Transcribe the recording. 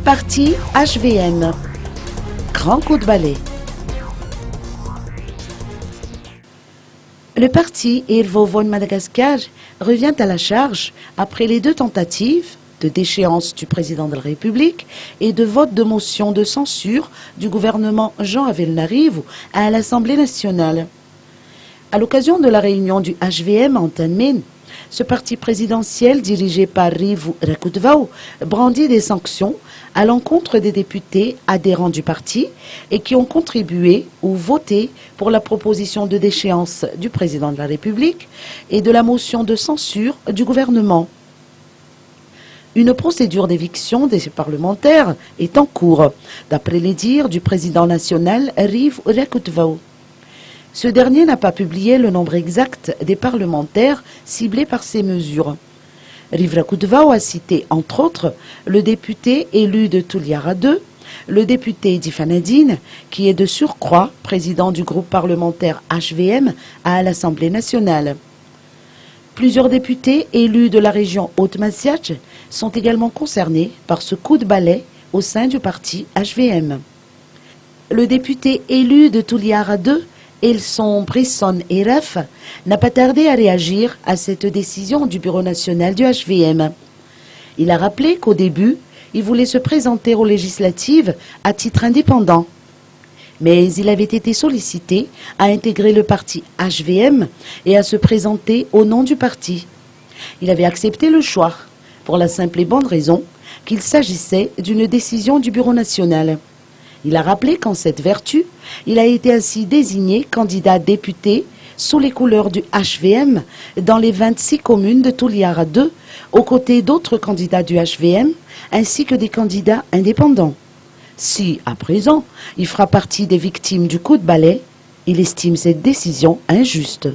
Parti HVM. Grand coup de balai. Le parti Irvo von Madagascar revient à la charge après les deux tentatives de déchéance du président de la République et de vote de motion de censure du gouvernement Jean Avelnarivo à l'Assemblée nationale. À l'occasion de la réunion du HVM en Tanmen, ce parti présidentiel dirigé par Rivu Rakutvau brandit des sanctions à l'encontre des députés adhérents du parti et qui ont contribué ou voté pour la proposition de déchéance du président de la République et de la motion de censure du gouvernement. Une procédure d'éviction des parlementaires est en cours, d'après les dires du président national Rivu Rakutvau. Ce dernier n'a pas publié le nombre exact des parlementaires ciblés par ces mesures. Rivu Rakutvau a cité, entre autres, le député élu de Toliara II, le député d'Ifanadine, qui est de surcroît président du groupe parlementaire HVM à l'Assemblée nationale. Plusieurs députés élus de la région Haute-Massiach sont également concernés par ce coup de balai au sein du parti HVM. Le député élu de Toliara II, Elson Brisson Eref, n'a pas tardé à réagir à cette décision du Bureau national du HVM. Il a rappelé qu'au début, il voulait se présenter aux législatives à titre indépendant. Mais il avait été sollicité à intégrer le parti HVM et à se présenter au nom du parti. Il avait accepté le choix, pour la simple et bonne raison qu'il s'agissait d'une décision du Bureau national. Il a rappelé qu'en cette vertu, il a été ainsi désigné candidat député sous les couleurs du HVM dans les 26 communes de Toliara II, aux côtés d'autres candidats du HVM, ainsi que des candidats indépendants. Si, à présent, il fera partie des victimes du coup de balai, il estime cette décision injuste.